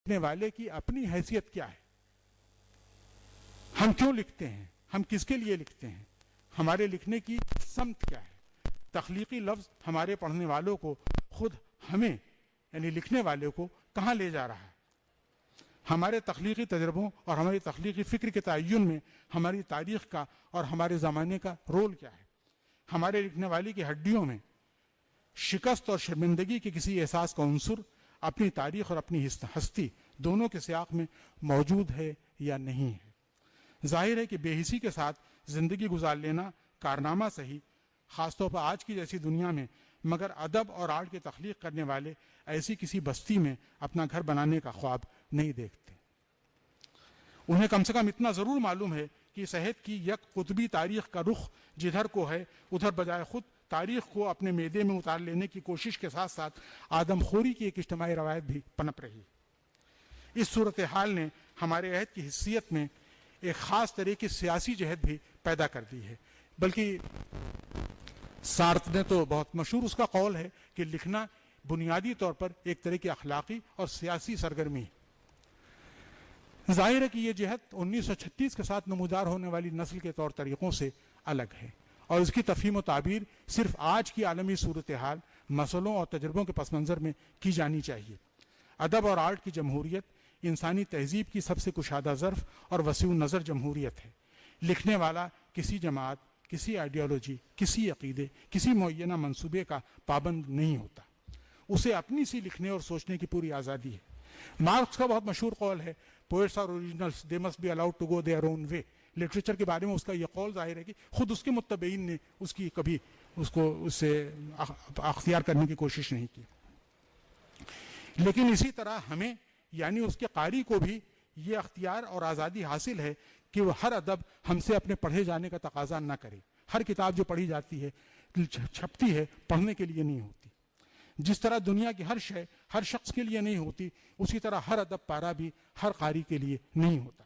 لکھنے والے کی اپنی حیثیت کیا ہے، ہم کیوں لکھتے ہیں، ہم کس کے لیے لکھتے ہیں، ہمارے لکھنے کی سمت کیا ہے۔ تخلیقی لفظ ہمارے پڑھنے والوں کو خود ہمیں یعنی لکھنے والے کو کہاں لے جا رہا ہے، ہمارے تخلیقی تجربوں اور ہماری تخلیقی فکر کے تعین میں ہماری تاریخ کا اور ہمارے زمانے کا رول کیا ہے۔ ہمارے لکھنے والے کی ہڈیوں میں شکست اور شرمندگی کے کسی احساس کا عنصر اپنی تاریخ اور اپنی ہستی دونوں کے سیاق میں موجود ہے یا نہیں ہے۔ ظاہر ہے کہ بے حسی کے ساتھ زندگی گزار لینا کارنامہ صحیح، خاص طور پر آج کی جیسی دنیا میں، مگر ادب اور آرٹ کی تخلیق کرنے والے ایسی کسی بستی میں اپنا گھر بنانے کا خواب نہیں دیکھتے۔ انہیں کم سے کم اتنا ضرور معلوم ہے کہ صحت کی یک قطبی تاریخ کا رخ جدھر کو ہے ادھر بجائے خود تاریخ کو اپنے معدے میں اتار لینے کی کوشش کے ساتھ ساتھ آدم خوری کی ایک اجتماعی روایت بھی پنپ رہی۔ اس صورتحال نے ہمارے عہد کی حیثیت میں ایک خاص طرح کی سیاسی جہت بھی پیدا کر دی ہے، بلکہ سارتر نے تو بہت مشہور اس کا قول ہے کہ لکھنا بنیادی طور پر ایک طرح کی اخلاقی اور سیاسی سرگرمی ہے۔ ظاہر ہے کہ یہ جہت 1936 کے ساتھ نمودار ہونے والی نسل کے طور طریقوں سے الگ ہے، اور اس کی تفہیم و تعبیر صرف آج کی عالمی صورتحال، مسئلوں اور تجربوں کے پس منظر میں کی جانی چاہیے۔ ادب اور آرٹ کی جمہوریت انسانی تہذیب کی سب سے کشادہ ظرف اور وسیع النظر جمہوریت ہے۔ لکھنے والا کسی جماعت، کسی آئیڈیالوجی، کسی عقیدے، کسی معینہ منصوبے کا پابند نہیں ہوتا، اسے اپنی سی لکھنے اور سوچنے کی پوری آزادی ہے۔ مارکس کا بہت مشہور قول ہے، poets are originals, they must be allowed to go their own way۔ Literature کے بارے میں اس کا یہ قول ظاہر ہے کہ خود اس کے متبعین نے اس کی کبھی اس کو اس سے اختیار کرنے کی کوشش نہیں کی، لیکن اسی طرح ہمیں یعنی اس کے قاری کو بھی یہ اختیار اور آزادی حاصل ہے کہ وہ ہر ادب ہم سے اپنے پڑھے جانے کا تقاضا نہ کرے۔ ہر کتاب جو پڑھی جاتی ہے، چھپتی ہے، پڑھنے کے لیے نہیں ہوتی۔ جس طرح دنیا کی ہر شے ہر شخص کے لیے نہیں ہوتی، اسی طرح ہر ادب پارا بھی ہر قاری کے لیے نہیں ہوتا۔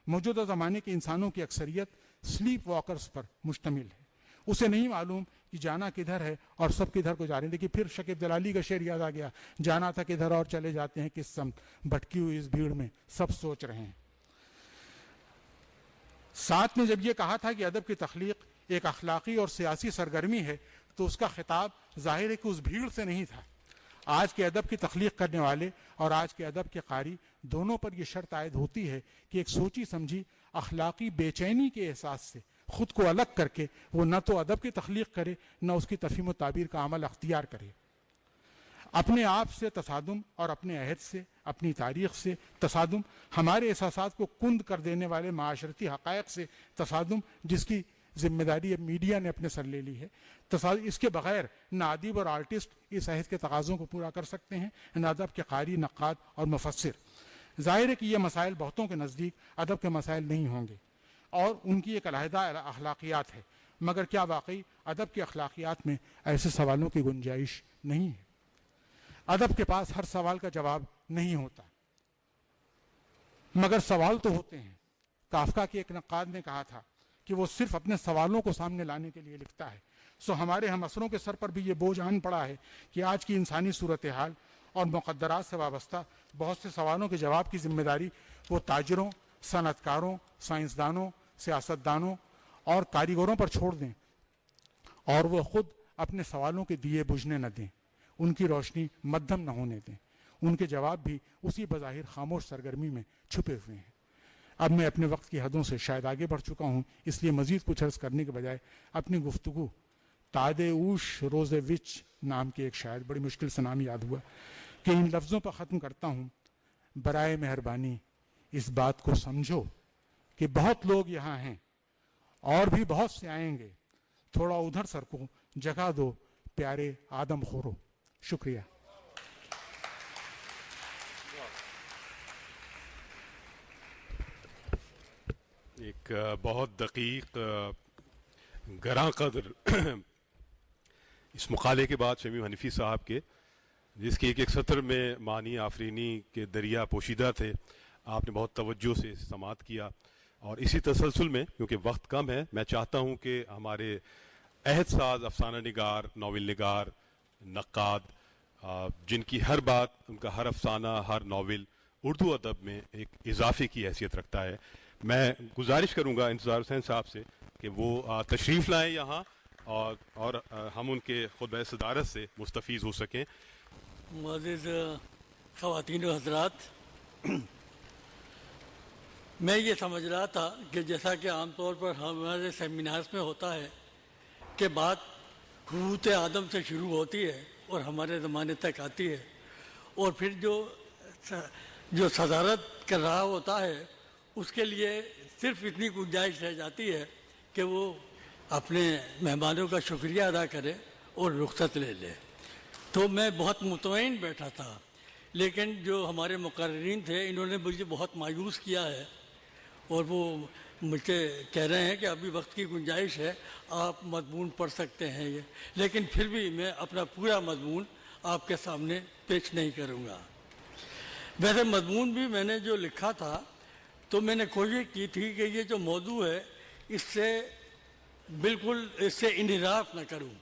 موجودہ زمانے کے انسانوں کی اکثریت سلیپ واکرز پر مشتمل ہے، اسے نہیں معلوم کہ جانا کدھر ہے اور سب کدھر کو جا رہے ہیں۔ لیکن پھر شکیب جلالی کا شعر یاد آ گیا، جانا تھا کدھر اور چلے جاتے ہیں کس سمت، بھٹکی ہوئی اس بھیڑ میں سب سوچ رہے ہیں۔ ساتھ میں جب یہ کہا تھا کہ ادب کی تخلیق ایک اخلاقی اور سیاسی سرگرمی ہے، تو اس کا خطاب ظاہر ہے کہ اس بھیڑ سے نہیں تھا۔ آج کے ادب کی تخلیق کرنے والے اور آج کے ادب کے قاری دونوں پر یہ شرط عائد ہوتی ہے کہ ایک سوچی سمجھی اخلاقی بے چینی کے احساس سے خود کو الگ کر کے وہ نہ تو ادب کی تخلیق کرے، نہ اس کی تفہیم و تعبیر کا عمل اختیار کرے۔ اپنے آپ سے تصادم اور اپنے عہد سے، اپنی تاریخ سے تصادم، ہمارے احساسات کو کند کر دینے والے معاشرتی حقائق سے تصادم، جس کی ذمہ داری اب میڈیا نے اپنے سر لے لی ہے۔ اس کے بغیر نہ ادیب اور آرٹسٹ اس عہد کے تقاضوں کو پورا کر سکتے ہیں، نہ ادب کے قاری، نقاد اور مفسر۔ ظاہر ہے کہ یہ مسائل بہتوں کے نزدیک ادب کے مسائل نہیں ہوں گے اور ان کی ایک علیحدہ اخلاقیات ہے، مگر کیا واقعی ادب کی اخلاقیات میں ایسے سوالوں کی گنجائش نہیں ہے؟ ادب کے پاس ہر سوال کا جواب نہیں ہوتا، مگر سوال تو ہوتے ہیں۔ کافکا کے ایک نقاد نے کہا تھا کہ وہ صرف اپنے سوالوں کو سامنے لانے کے لیے لکھتا ہے۔ سو ہمارے ہم عصروں کے سر پر بھی یہ بوجھ آن پڑا ہے کہ آج کی انسانی صورتحال اور مقدرات سے وابستہ بہت سے سوالوں کے جواب کی ذمہ داری وہ تاجروں، صنعت کاروں، سائنسدانوں، سیاستدانوں اور کاریگروں پر چھوڑ دیں، اور وہ خود اپنے سوالوں کے دیے بجھنے نہ دیں، ان کی روشنی مدھم نہ ہونے دیں۔ ان کے جواب بھی اسی بظاہر خاموش سرگرمی میں چھپے ہوئے ہیں۔ اب میں اپنے وقت کی حدوں سے شاید آگے بڑھ چکا ہوں، اس لیے مزید کچھ عرض کرنے کے بجائے اپنی گفتگو تاد اوش روز وچ نام کے ایک شاعر، بڑی مشکل سے نام یاد ہوا، کہ ان لفظوں پر ختم کرتا ہوں۔ برائے مہربانی اس بات کو سمجھو کہ بہت لوگ یہاں ہیں اور بھی بہت سے آئیں گے، تھوڑا ادھر سرکو، جگہ دو پیارے آدم خورو۔ شکریہ۔ ایک بہت دقیق گراں قدر اس مقالے کے بعد شمیم حنفی صاحب کے، جس کی ایک سطر میں معنی آفرینی کے دریا پوشیدہ تھے، آپ نے بہت توجہ سے سماعت کیا۔ اور اسی تسلسل میں کیونکہ وقت کم ہے، میں چاہتا ہوں کہ ہمارے عہد ساز افسانہ نگار، ناول نگار، نقاد، جن کی ہر بات، ان کا ہر افسانہ، ہر ناول اردو ادب میں ایک اضافے کی حیثیت رکھتا ہے. میں گزارش کروں گا انتظار حسین صاحب سے کہ وہ تشریف لائیں یہاں اور ہم ان کے خطبہ صدارت سے مستفیض ہو سکیں. معزز خواتین و حضرات، میں یہ سمجھ رہا تھا کہ جیسا کہ عام طور پر ہمارے سیمینارز میں ہوتا ہے کہ بات حضرت آدم سے شروع ہوتی ہے اور ہمارے زمانے تک آتی ہے، اور پھر جو صدارت کر رہا ہوتا ہے اس کے لیے صرف اتنی گنجائش رہ جاتی ہے کہ وہ اپنے مہمانوں کا شکریہ ادا کرے اور رخصت لے لے. تو میں بہت مطمئن بیٹھا تھا، لیکن جو ہمارے مقررین تھے انہوں نے مجھے بہت مایوس کیا ہے، اور وہ مجھ سے کہہ رہے ہیں کہ ابھی وقت کی گنجائش ہے، آپ مضمون پڑھ سکتے ہیں یہ، لیکن پھر بھی میں اپنا پورا مضمون آپ کے سامنے پیش نہیں کروں گا. ویسے مضمون بھی میں نے جو لکھا تھا تو میں نے کوشش کی تھی کہ یہ جو موضوع ہے اس سے انحراف نہ کروں.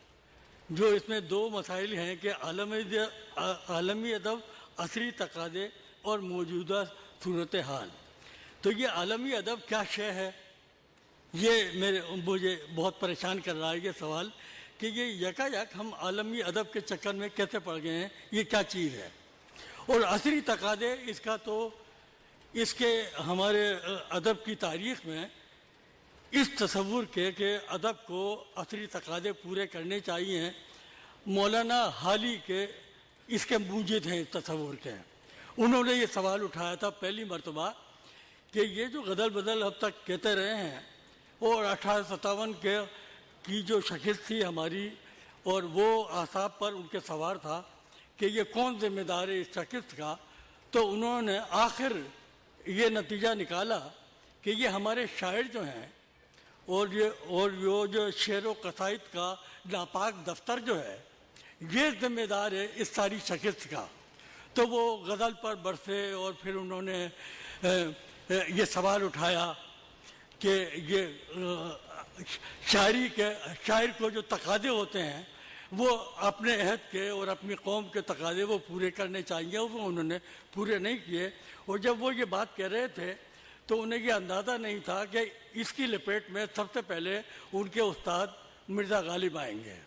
جو اس میں دو مسائل ہیں کہ عالمی ادب عصری تقاضے اور موجودہ صورتحال. تو یہ عالمی ادب کیا شے ہے، یہ مجھے بہت پریشان کر رہا ہے یہ سوال کہ یہ یکایک ہم عالمی ادب کے چکر میں کیسے پڑ گئے ہیں، یہ کیا چیز ہے. اور عصری تقاضے اس کے ہمارے ادب کی تاریخ میں اس تصور کے کہ ادب کو عصری تقاضے پورے کرنے چاہیے، مولانا حالی کے اس کے موجد ہیں اس تصور کے. انہوں نے یہ سوال اٹھایا تھا پہلی مرتبہ کہ یہ جو غدل بدل اب تک کہتے رہے ہیں، اور 1857 کی جو شخص تھی ہماری اور وہ اعصاب پر ان کے سوار تھا کہ یہ کون ذمہ دار ہے اس شخص کا، تو انہوں نے آخر یہ نتیجہ نکالا کہ یہ ہمارے شاعر جو ہیں اور یہ جو شعر و قصائد کا ناپاک دفتر جو ہے یہ ذمہ دار ہے اس ساری شخص کا. تو وہ غزل پر برسے اور پھر انہوں نے یہ سوال اٹھایا کہ یہ شاعر کو جو تقاضے ہوتے ہیں وہ اپنے عہد کے اور اپنی قوم کے تقاضے وہ پورے کرنے چاہیے، وہ انہوں نے پورے نہیں کیے. اور جب وہ یہ بات کہہ رہے تھے تو انہیں یہ اندازہ نہیں تھا کہ اس کی لپیٹ میں سب سے پہلے ان کے استاد مرزا غالب آئیں گے.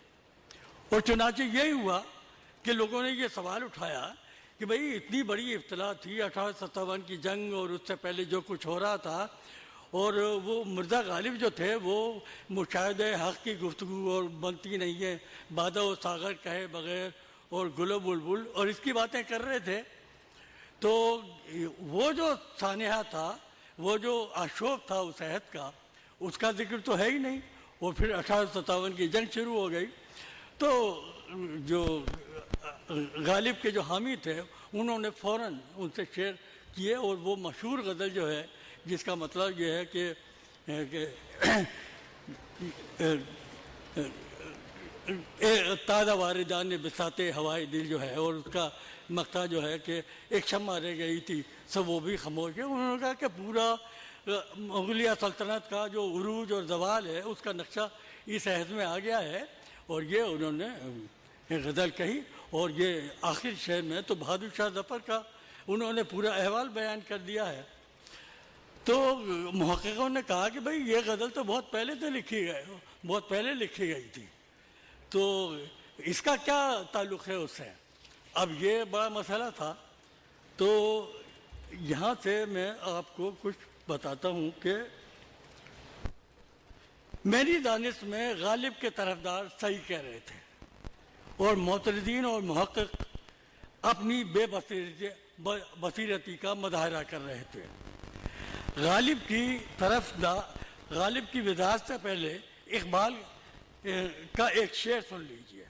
اور چنانچہ یہی ہوا کہ لوگوں نے یہ سوال اٹھایا کہ بھئی اتنی بڑی ابتلا تھی 1857 کی جنگ اور اس سے پہلے جو کچھ ہو رہا تھا، اور وہ مرزا غالب جو تھے وہ مشاہدہ حق کی گفتگو اور بنتی نہیں ہے، بادہ و ساغر کہے بغیر اور گل و بلبل اور اس کی باتیں کر رہے تھے. تو وہ جو سانحہ تھا، وہ جو آشوب تھا اس عہد کا، اس کا ذکر تو ہے ہی نہیں. اور پھر 1857 کی جنگ شروع ہو گئی تو جو غالب کے جو حامی تھے انہوں نے فوراً ان سے شعر کیے، اور وہ مشہور غزل جو ہے جس کا مطلب یہ ہے کہ تازہ واردان بساط ہوائے دل جو ہے، اور اس کا مقطع جو ہے کہ ایک شمع رہ گئی تھی سب وہ بھی خاموش ہے. انہوں نے کہا کہ پورا مغلیہ سلطنت کا جو عروج اور زوال ہے اس کا نقشہ اس عہد میں آ گیا ہے. اور یہ انہوں نے غزل کہی، اور یہ آخر شعر میں تو بہادر شاہ ظفر کا انہوں نے پورا احوال بیان کر دیا ہے. تو محققوں نے کہا کہ بھئی یہ غزل تو بہت پہلے سے بہت پہلے لکھی گئی تھی، تو اس کا کیا تعلق ہے اس سے. اب یہ بڑا مسئلہ تھا. تو یہاں سے میں آپ کو کچھ بتاتا ہوں کہ میری دانش میں غالب کے طرفدار صحیح کہہ رہے تھے، اور معترضین اور محقق اپنی بے بصیرتی کا مظاہرہ کر رہے تھے. غالب کی وضاحت سے پہلے اقبال کا ایک شعر سن لیجئے.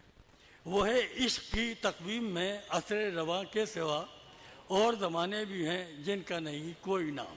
وہ ہے: عشق کی تقویم میں عصر رواں کے سوا اور زمانے بھی ہیں جن کا نہیں کوئی نام.